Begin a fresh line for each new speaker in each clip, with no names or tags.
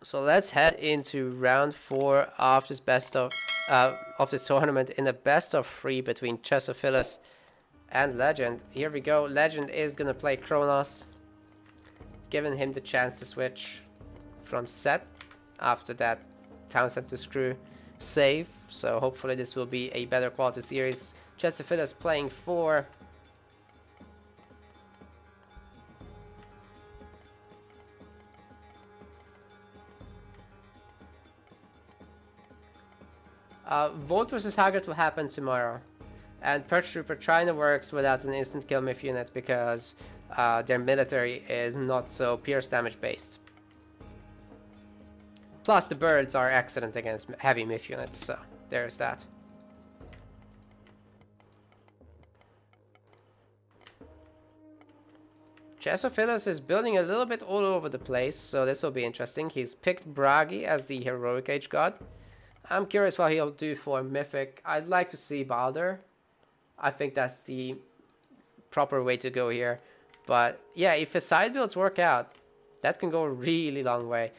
So let's head into round 4 of this this tournament in the best of 3 between Chessophilus and Legend. Here we go. Legend is gonna play Kronos, giving him the chance to switch from set after that Townsend to Screw save. So hopefully this will be a better quality series. Chessophilus playing 4. Volt vs Haggard will happen tomorrow, and Perch Trooper trying to works without an instant kill Myth unit because their military is not so pierce damage based. Plus the birds are excellent against heavy Myth units, so there's that. Chessophilus is building a little bit all over the place, so this will be interesting. He's picked Bragi as the heroic age god. I'm curious what he'll do for Mythic. I'd like to see Balder. I think that's the proper way to go here. But yeah, if his side builds work out, that can go a really long way.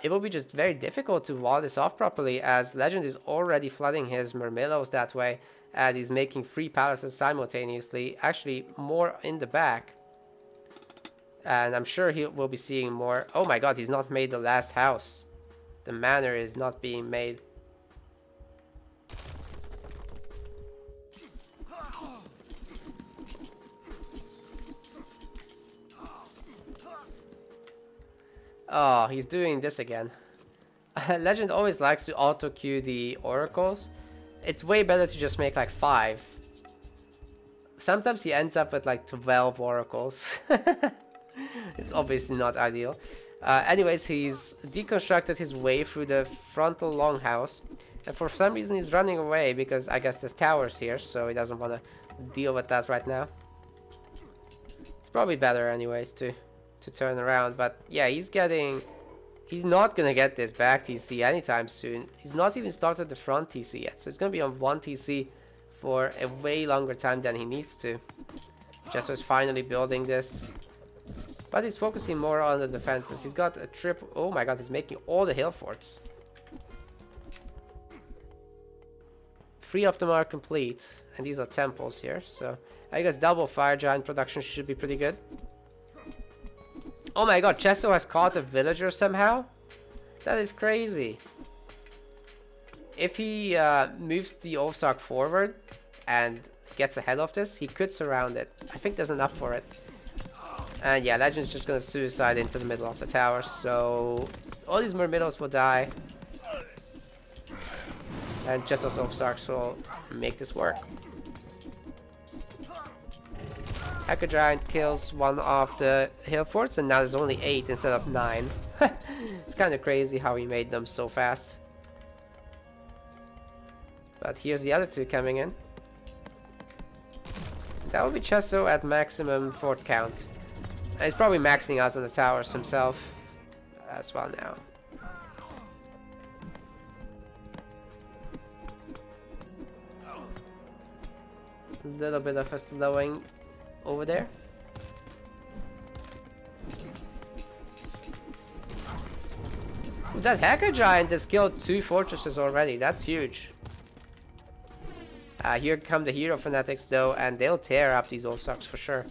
It will be just very difficult to wall this off properly, as Legend is already flooding his Murmillos that way, and he's making 3 palaces simultaneously, actually more in the back. And I'm sure he will be seeing more. Oh my god, he's not made the last house. The manor is not being made. Oh, he's doing this again. Legend always likes to auto-queue the oracles. It's way better to just make like 5. Sometimes he ends up with like 12 oracles. It's obviously not ideal. Anyways, he's deconstructed his way through the frontal longhouse. And for some reason he's running away because I guess there's towers here, so he doesn't want to deal with that right now. It's probably better anyways to turn around, but yeah, he's not gonna get this back TC anytime soon. He's not even started the front TC yet, so it's gonna be on 1 TC for a way longer time than he needs to. Jesso's finally building this, but he's focusing more on the defenses. He's got a triple. Oh my god, he's making all the hill forts. 3 of them are complete, and these are temples here, so I guess double fire giant production should be pretty good. Oh my god, Chesso has caught a villager somehow? That is crazy. If he moves the Ovsark forward and gets ahead of this, he could surround it. I think there's enough for it. And yeah, Legend's just gonna suicide into the middle of the tower, so all these Murmillos will die. And Chesso's Ovsarks will make this work. Hacker Giant kills 1 of the hill forts, and now there's only 8 instead of 9. It's kind of crazy how he made them so fast. But here's the other 2 coming in. That will be Chesso at maximum fort count. And he's probably maxing out on the towers himself as well now. A little bit of a slowing over there. That Hacker Giant has killed 2 fortresses already. That's huge. Here come the Hero Fanatics though, and they'll tear up these Ovsarks for sure.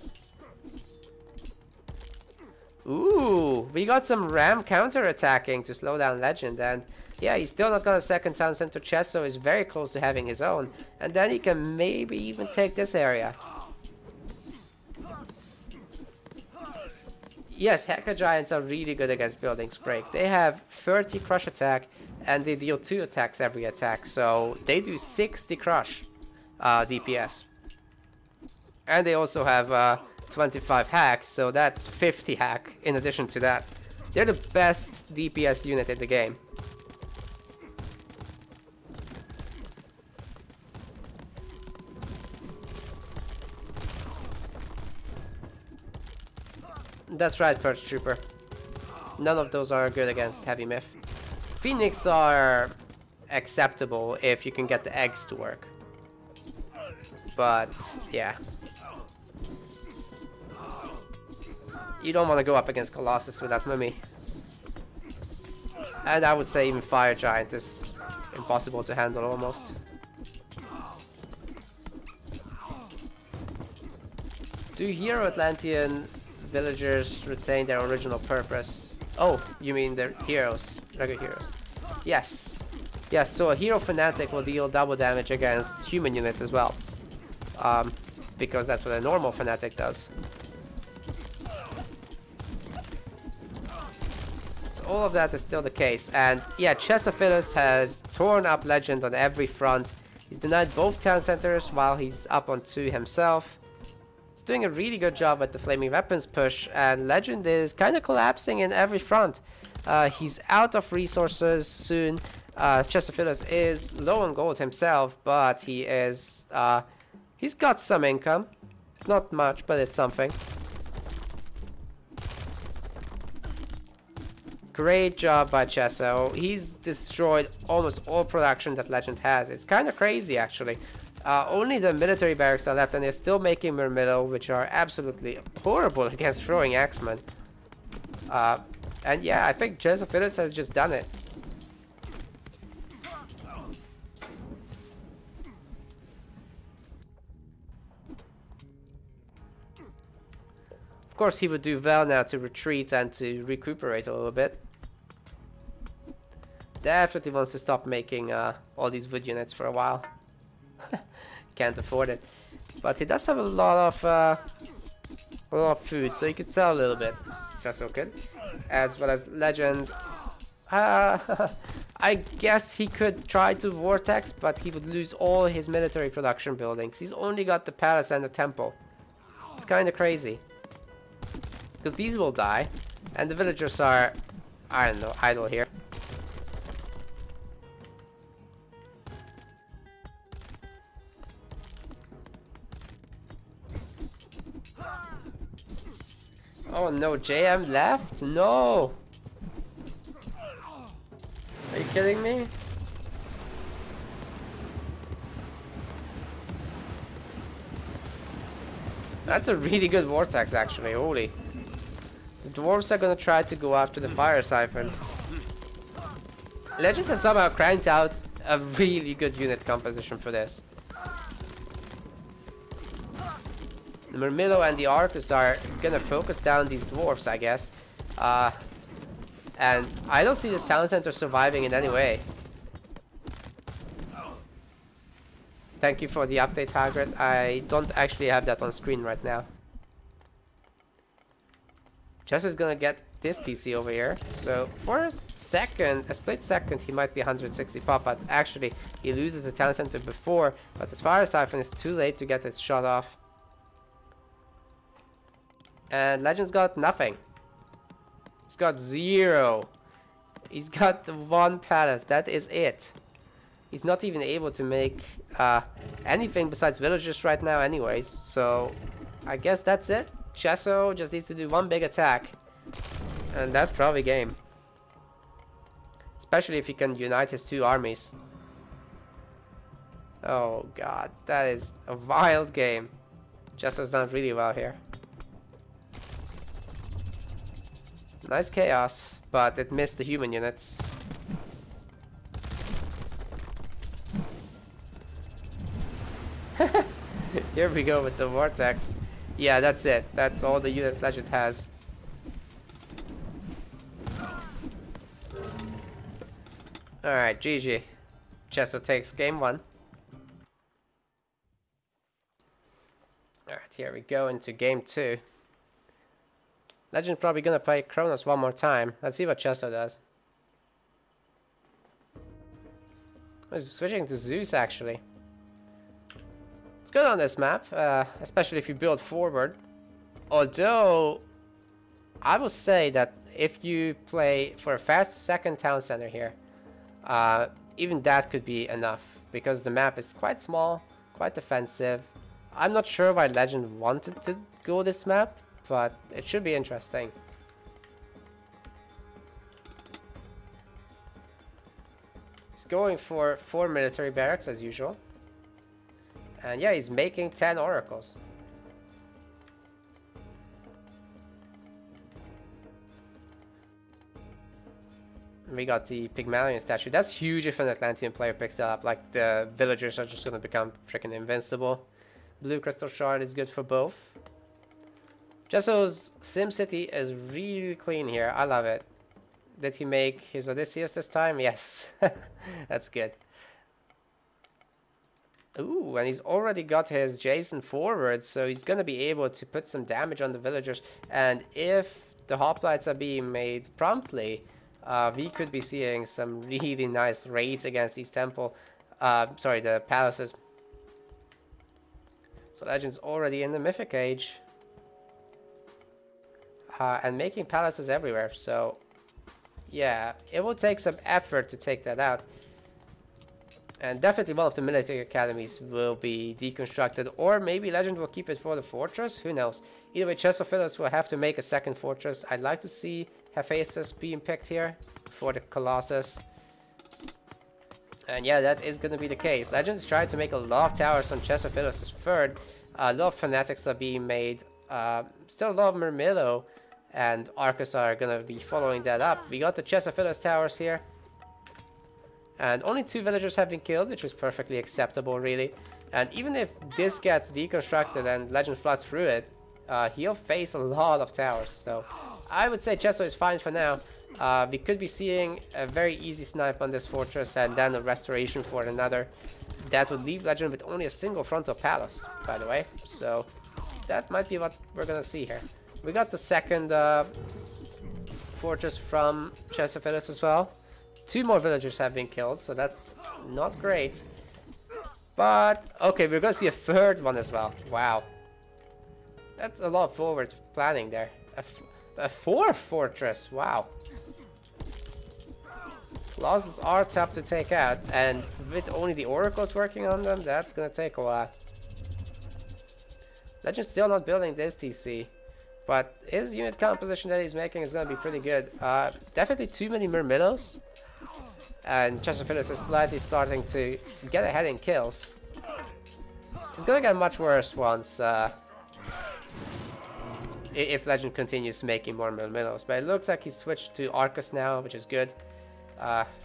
Ooh, we got some ram counter-attacking to slow down Legend, and yeah, he's still not gonna second Townsend to chest, so he's very close to having his own. And then he can maybe even take this area. Yes, Hacker Giants are really good against Buildings Break. They have 30 crush attack, and they deal 2 attacks every attack, so they do 60 crush DPS. And they also have 25 hacks, so that's 50 hack in addition to that. They're the best DPS unit in the game. That's right, Perch Trooper. None of those are good against heavy Myth. Phoenix are acceptable if you can get the eggs to work. But, yeah. You don't want to go up against Colossus with that mummy. And I would say even Fire Giant is impossible to handle almost. Do Hero Atlantean villagers retain their original purpose? Oh, you mean they're heroes, regular heroes. Yes. Yes, so a Hero Fanatic will deal double damage against human units as well. Because that's what a normal Fanatic does. So all of that is still the case. And yeah, Chessophilus has torn up Legend on every front. He's denied both town centers while he's up on 2 himself. He's doing a really good job at the flaming weapons push, and Legend is kind of collapsing in every front. He's out of resources soon. Chessophilus is low on gold himself, but he is he's got some income. It's not much, but it's something. Great job by Chesso. He's destroyed almost all production that Legend has. It's kind of crazy, actually. Only the military barracks are left, and they're still making Myrmidon, which are absolutely horrible against throwing axemen. And yeah, I think Chessophilus has just done it. Of course, he would do well now to retreat and to recuperate a little bit. Definitely wants to stop making all these wood units for a while. Can't afford it. But he does have a lot of food, so he could sell a little bit. Just okay. As well as Legend. I guess he could try to Vortex, but he would lose all his military production buildings. He's only got the palace and the temple. It's kind of crazy. Because these will die, and the villagers are, I don't know, idle here. Oh no, JM left? No! Are you kidding me? That's a really good vortex, actually, holy. The dwarves are gonna try to go after the fire siphons. Legend has somehow cranked out a really good unit composition for this. The Myrmidon and the Arcus are gonna focus down these dwarves, I guess. And I don't see this town center surviving in any way. Thank you for the update, Hagrid. I don't actually have that on screen right now. Chester's gonna get this TC over here. So for a second, a split second, he might be 160 pop, but actually he loses the town center before. But his fire siphon is too late to get it shot off. And Legend's got nothing. He's got 0. He's got the 1 palace. That is it. He's not even able to make anything besides villagers right now anyways. So I guess that's it. Chesso just needs to do 1 big attack. And that's probably game. Especially if he can unite his 2 armies. Oh god, that is a wild game. Chesso's done really well here. Nice chaos, but it missed the human units. Here we go with the vortex. Yeah, that's it. That's all the units Legend has. Alright, GG. Chesso takes game 1. Alright, here we go into game 2. Legend's probably gonna play Kronos one more time. Let's see what Chesso does. He's switching to Zeus, actually. It's good on this map, especially if you build forward. Although, I will say that if you play for a fast second town center here, even that could be enough. Because the map is quite small, quite defensive. I'm not sure why Legend wanted to go this map, but it should be interesting. He's going for 4 military barracks as usual. And yeah, he's making 10 oracles. We got the Pygmalion statue. That's huge if an Atlantean player picks that up. Like, the villagers are just gonna become freaking invincible. Blue crystal shard is good for both. Chesso's SimCity is really clean here. I love it. Did he make his Odysseus this time? Yes. That's good. Ooh, and he's already got his Jason forward, so he's gonna be able to put some damage on the villagers. And if the hoplites are being made promptly, we could be seeing some really nice raids against these the palaces. So Legend's already in the Mythic Age. And making palaces everywhere, so yeah, it will take some effort to take that out. And definitely one of the military academies will be deconstructed, or maybe Legend will keep it for the fortress, who knows. Either way, Chessophilus will have to make a second fortress. I'd like to see Hephaestus being picked here for the Colossus. And yeah, that is going to be the case. Legend is trying to make a lot of towers on Chessophilus' third. A lot of fanatics are being made. Still a lot of Murmillo and Arcus are going to be following that up. We got the Chessophilus towers here. And only 2 villagers have been killed, which is perfectly acceptable, really. And even if this gets deconstructed and Legend floods through it, he'll face a lot of towers. So I would say Chesso is fine for now. We could be seeing a very easy snipe on this fortress and then a restoration for another. That would leave Legend with only a single frontal palace, by the way. So that might be what we're gonna see here. We got the second fortress from Chessophilus as well. 2 more villagers have been killed, so that's not great. But, okay, we're gonna see a third one as well. Wow. That's a lot of forward planning there. A 4th fortress, wow. Colossus are tough to take out, and with only the oracles working on them, that's gonna take a while. Legend's still not building this TC, but his unit composition that he's making is gonna be pretty good. Definitely too many Murmillos. And Chessophilus is slightly starting to get ahead in kills. It's gonna get much worse once if Legend continues making more Murmillos. But it looks like he's switched to Arcus now, which is good.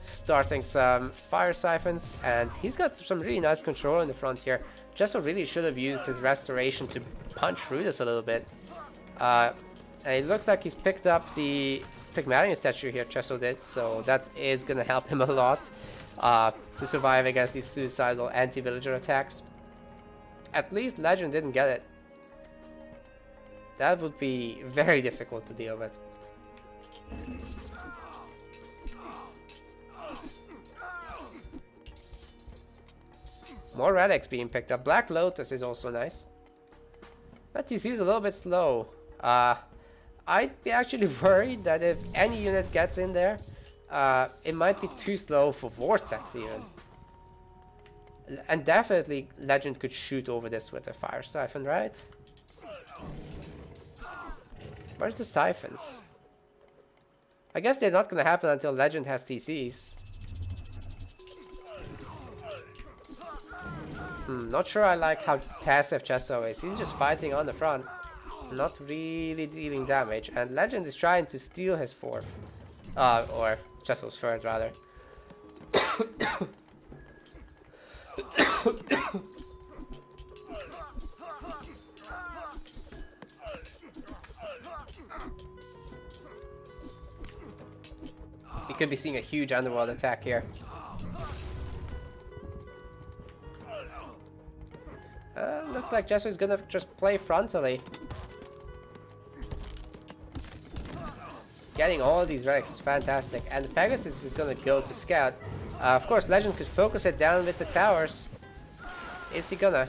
Starting some fire siphons, and he's got some really nice control in the front here. Chesso really should have used his restoration to punch through this a little bit. And it looks like he's picked up the Pygmalion statue here, Chesso did, so that is gonna help him a lot to survive against these suicidal anti-villager attacks. At least Legend didn't get it. That would be very difficult to deal with. More relics being picked up. Black Lotus is also nice. That TC is a little bit slow. I'd be actually worried that if any unit gets in there, it might be too slow for Vortex even. And definitely Legend could shoot over this with a fire siphon, right? Where's the siphons? I guess they're not gonna happen until Legend has TCs. Not sure I like how passive Chesso is. He's just fighting on the front, not really dealing damage. And Legend is trying to steal his 4th. Or Chesso's 3rd, rather. You could be seeing a huge underworld attack here. Looks like Chesso is gonna just play frontally. Getting all these relics is fantastic, and Pegasus is gonna go to scout. Of course, Legend could focus it down with the towers. Is he gonna?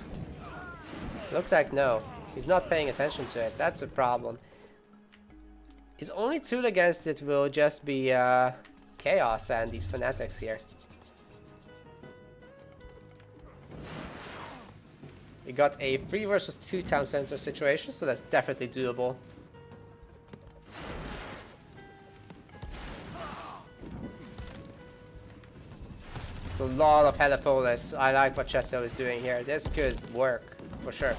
Looks like no. He's not paying attention to it. That's a problem. His only tool against it will just be Chaos and these fanatics here. We got a 3 versus 2 town center situation, so that's definitely doable. It's a lot of Helipolis. I like what Chesso is doing here. This could work, for sure.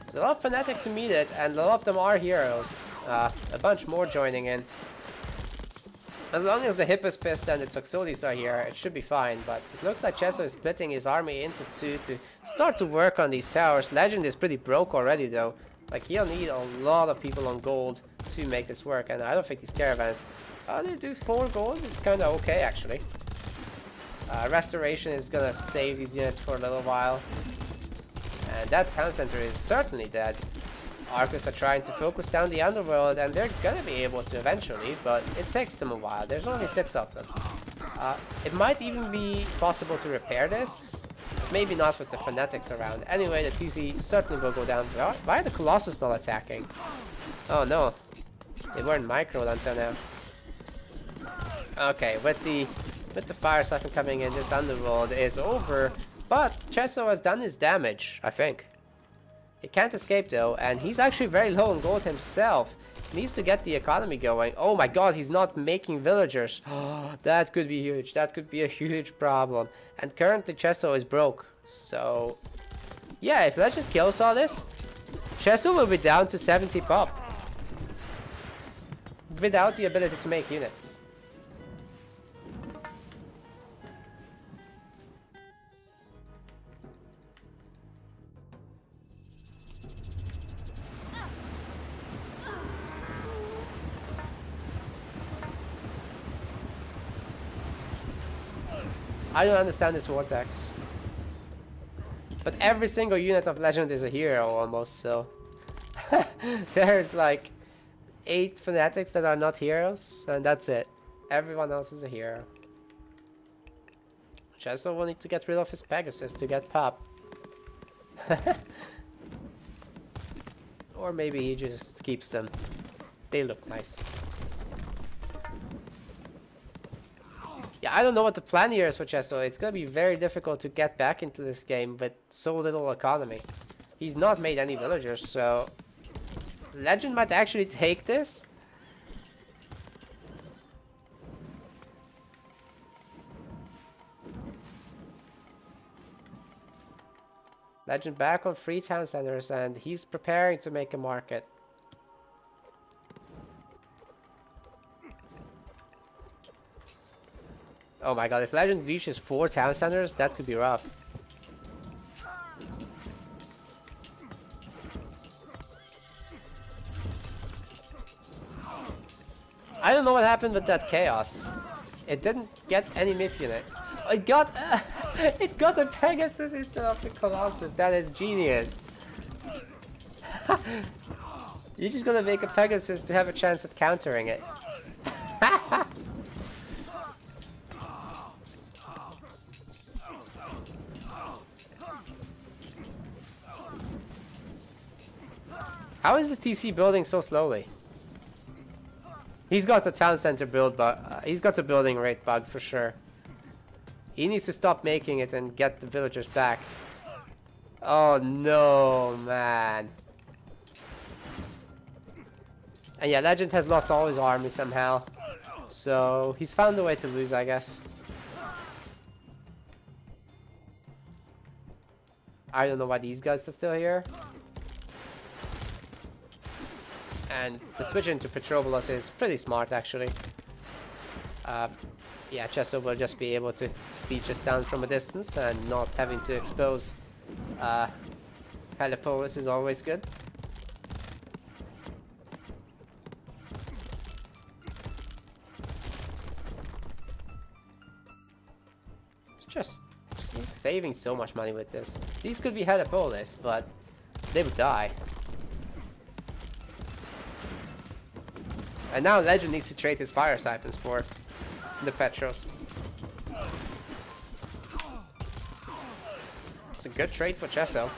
There's a lot of Fnatic to meet it, and a lot of them are heroes. A bunch more joining in. As long as the Hippospis and the Toxotes are here, it should be fine, but it looks like Chesso is splitting his army into two to start to work on these towers. Legend is pretty broke already though. Like, he'll need a lot of people on gold to make this work, and I don't think these caravans... they do 4 gold, it's kinda okay actually. Restoration is gonna save these units for a little while. And that town center is certainly dead. Archers are trying to focus down the underworld, and they're gonna be able to eventually, but it takes them a while. There's only 6 of them. It might even be possible to repair this. Maybe not with the fanatics around. Anyway, the TC certainly will go down. Why are the Colossus not attacking? Oh no. They weren't microed until now. Okay, with the fire siphon coming in, this underworld is over. But Chesso has done his damage, I think. He can't escape though, and he's actually very low on gold himself. He needs to get the economy going. Oh my god, he's not making villagers. Oh, that could be huge. That could be a huge problem. And currently Chesso is broke. So, yeah, if Legend kills all this, Chesso will be down to 70 pop. Without the ability to make units. I don't understand this vortex. But every single unit of Legend is a hero almost, so... There's like 8 fanatics that are not heroes, and that's it. Everyone else is a hero. Chesso will need to get rid of his Pegasus to get pop. Or maybe he just keeps them. They look nice. Yeah, I don't know what the plan here is for Chesso. It's gonna be very difficult to get back into this game with so little economy. He's not made any villagers, so... Legend might actually take this. Legend back on 3 town centers, and he's preparing to make a market. Oh my god, if Legend reaches 4 town centers, that could be rough. I don't know what happened with that chaos. It didn't get any myth unit. It got it got a Pegasus instead of the Colossus. That is genius. You're just gonna make a Pegasus to have a chance at countering it. How is the TC building so slowly? He's got the town center build, but he's got the building rate bug for sure. He needs to stop making it and get the villagers back. Oh no, man. And yeah, Legend has lost all his army somehow. So he's found a way to lose, I guess. I don't know why these guys are still here. And the switch into Petrobulus is pretty smart, actually. Yeah, Chesso will just be able to siege us down from a distance and not having to expose Helipolis is always good. It's just saving so much money with this. These could be Helipolis, but they would die. And now Legend needs to trade his fire siphons for the Petros. It's a good trade for Chesso.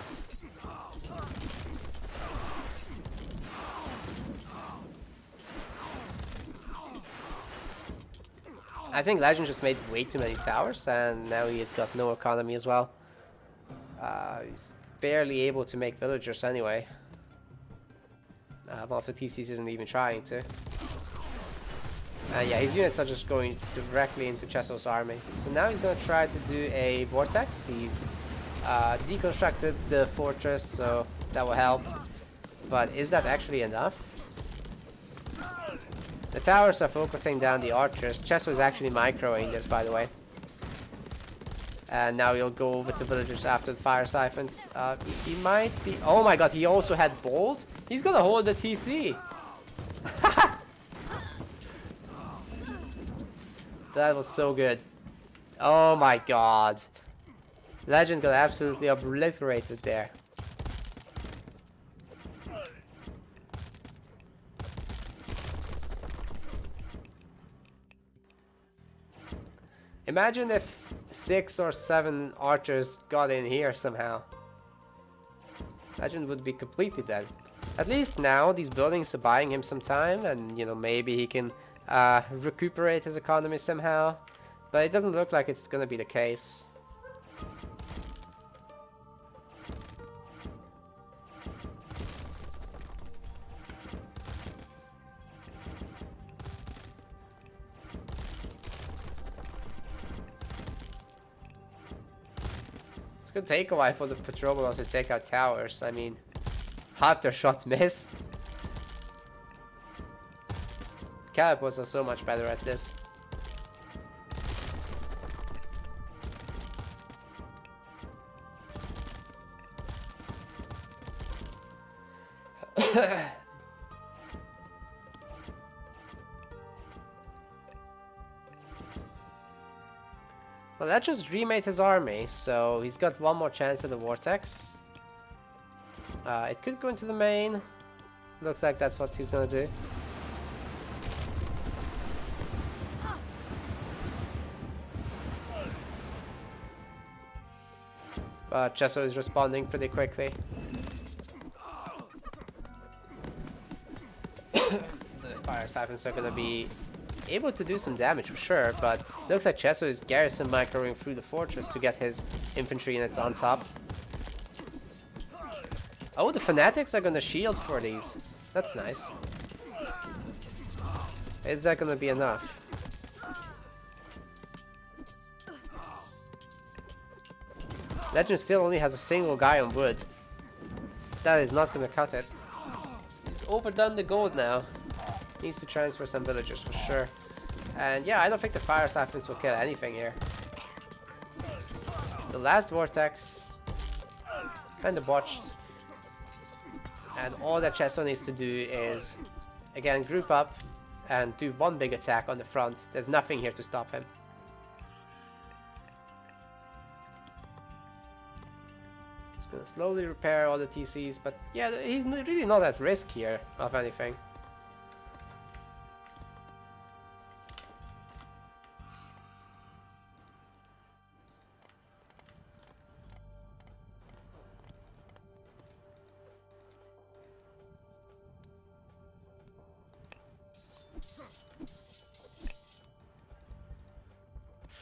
I think Legend just made way too many towers, and now he has got no economy as well. He's barely able to make villagers anyway. One of the TCs isn't even trying to. Yeah, his units are just going directly into Chesso's army. So now he's going to try to do a vortex. He's deconstructed the fortress, so that will help. But is that actually enough? The towers are focusing down the archers. Chesso is actually microing this, by the way. And now he'll go with the villagers after the fire siphons. He might be... Oh my god, he also had bolt? He's gonna hold the TC. That was so good. Oh my god. Legend got absolutely obliterated there. Imagine if 6 or 7 archers got in here somehow. Legend would be completely dead. At least now these buildings are buying him some time, and you know, maybe he can recuperate his economy somehow. But it doesn't look like it's gonna be the case. It's gonna take a while for the patrol boats to take out towers. I mean, half their shots miss. Catapults are so much better at this. Well, that just remade his army, so he's got one more chance at the vortex. It could go into the main. Looks like that's what he's gonna do. But Chesso is responding pretty quickly. The fire siphons are gonna be able to do some damage for sure, but looks like Chesso is garrison microing through the fortress to get his infantry units on top. Oh, the fanatics are gonna shield for these. That's nice. Is that gonna be enough? Legend still only has a single guy on wood. That is not gonna cut it. He's overdone the gold now. Needs to transfer some villagers for sure. And yeah, I don't think the fire siphons will kill anything here. The last vortex kind of botched. And all that Chesso needs to do is, again, group up and do one big attack on the front. There's nothing here to stop him. Just gonna slowly repair all the TCs, but yeah, he's really not at risk here of anything.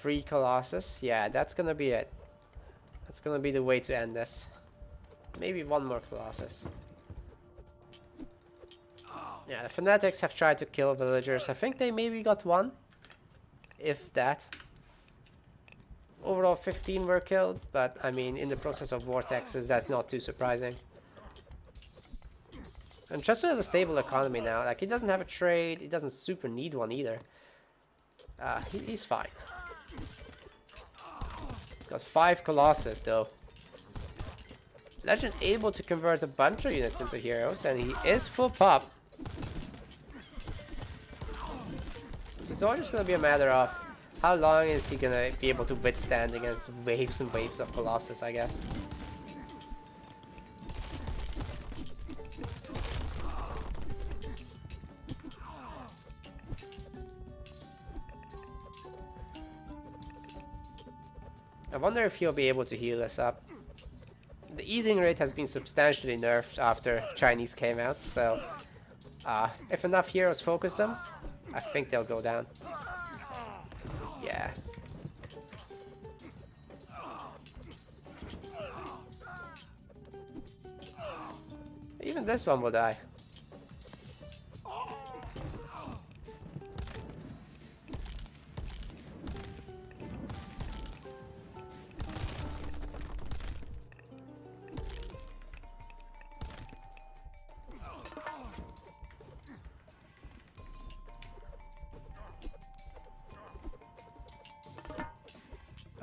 Free Colossus, yeah, that's gonna be it. That's gonna be the way to end this. Maybe one more Colossus. Yeah, the Fanatics have tried to kill villagers. I think they maybe got one, if that. Overall 15 were killed, but I mean, in the process of vortexes, that's not too surprising. And Chester has a stable economy now. Like, he doesn't have a trade, he doesn't super need one either. He's fine. Got 5 Colossus though. Legend able to convert a bunch of units into heroes, and he is full pop. So it's all just gonna be a matter of how long is he gonna be able to withstand against waves and waves of Colossus, I guess. I wonder if he'll be able to heal us up. The eating rate has been substantially nerfed after Chinese came out, so if enough heroes focus them, I think they'll go down. Yeah. Even this one will die.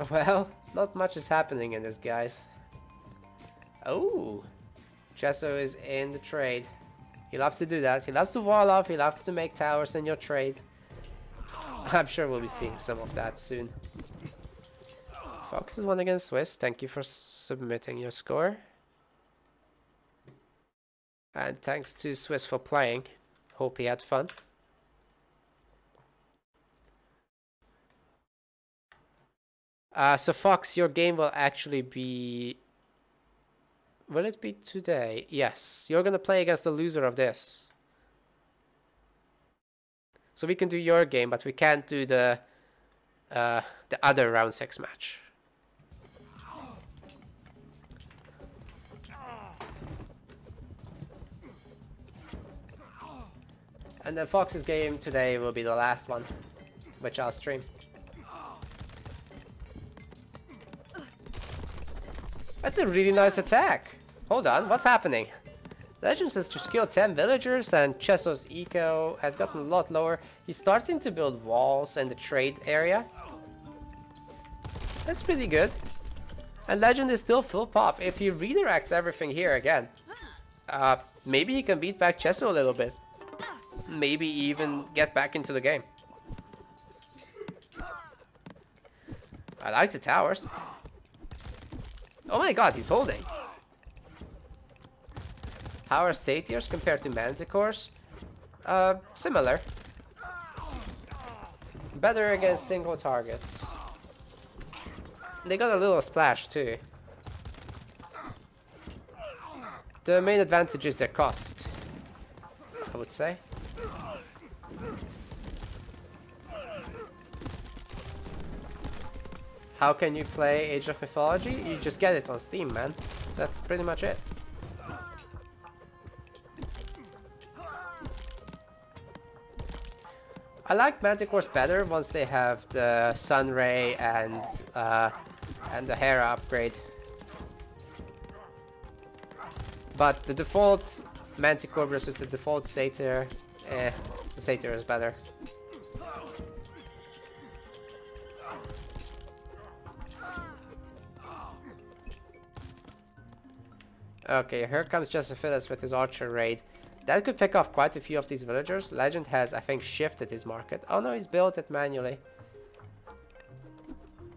Well, not much is happening in this, guys. Oh, Chesso is in the trade. He loves to do that. He loves to wall off. He loves to make towers in your trade. I'm sure we'll be seeing some of that soon. Fox is won against Swiss. Thank you for submitting your score. And thanks to Swiss for playing. Hope he had fun. So Fox, your game will actually be... Will it be today? Yes. You're gonna play against the loser of this. So we can do your game, but we can't do the other round 6 match. And then Fox's game today will be the last one, which I'll stream. That's a really nice attack. Hold on, what's happening? Legends has just killed 10 villagers and Chesso's eco has gotten a lot lower. He's starting to build walls in the trade area. That's pretty good. And Legend is still full pop. If he redirects everything here again, maybe he can beat back Chesso a little bit. Maybe even get back into the game. I like the towers. Oh my god, he's holding. How are satyrs compared to manticores? Similar. Better against single targets. They got a little splash too. The main advantage is their cost, I would say. How can you play Age of Mythology? You just get it on Steam, man. That's pretty much it. I like Manticores better once they have the Sunray and the Hera upgrade. But the default Manticore versus the default Satyr, the Satyr is better. Okay, here comes Chessophilus with his archer raid. That could pick off quite a few of these villagers. Legend has, I think, shifted his market. Oh no, he's built it manually.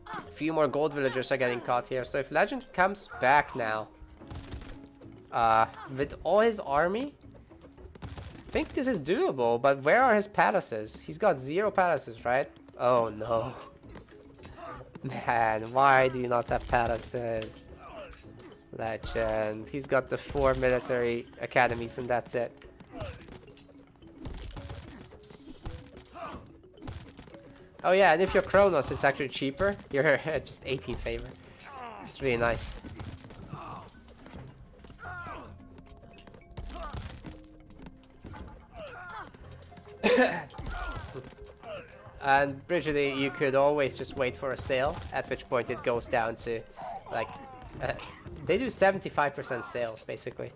A few more gold villagers are getting caught here. So if Legend comes back now, with all his army, I think this is doable. But where are his palaces? He's got 0 palaces, right? Oh no. Man, why do you not have palaces? Legend. He's got the 4 military academies and that's it. Oh yeah, and if you're Kronos, it's actually cheaper. You're just 18 favor. It's really nice. And Brigidly, you could always just wait for a sale, at which point it goes down to like they do 75% sales, basically.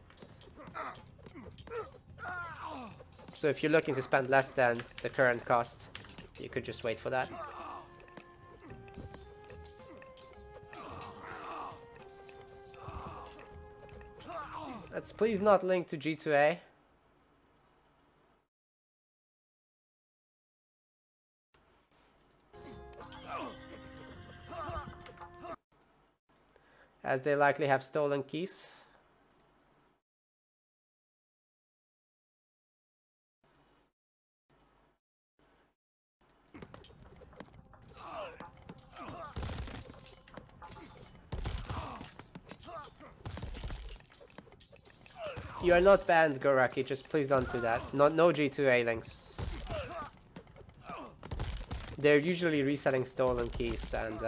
So if you're looking to spend less than the current cost, you could just wait for that. Let's please not link to G2A. As they likely have stolen keys. You are not banned, Goraki, just please don't do that. No G2A links. They're usually reselling stolen keys and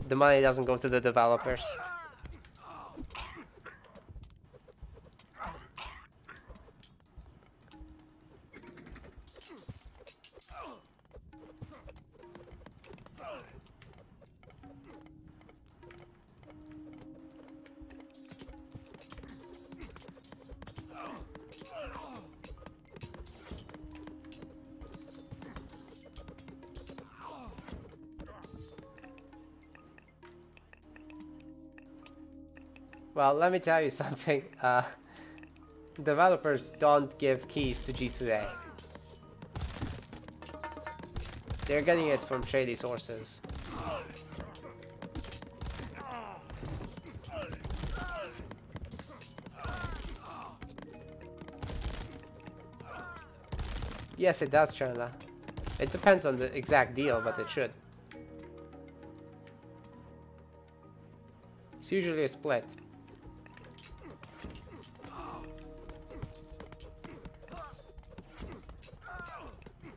the money doesn't go to the developers. Well, let me tell you something. Developers don't give keys to G2A. They're getting it from shady sources. Yes, it does, Chandler. It depends on the exact deal, but it should. It's usually a split.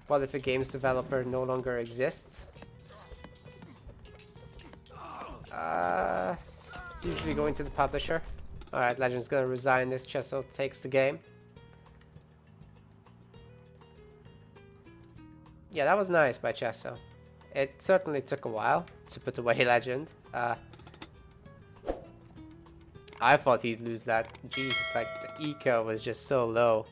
What if a games developer no longer exists? It's usually going to the publisher. Alright, Legend's gonna resign this. Chesso takes the game. Yeah, that was nice by Chesso. It certainly took a while to put away Legend. I thought he'd lose that. Jesus, like the eco was just so low.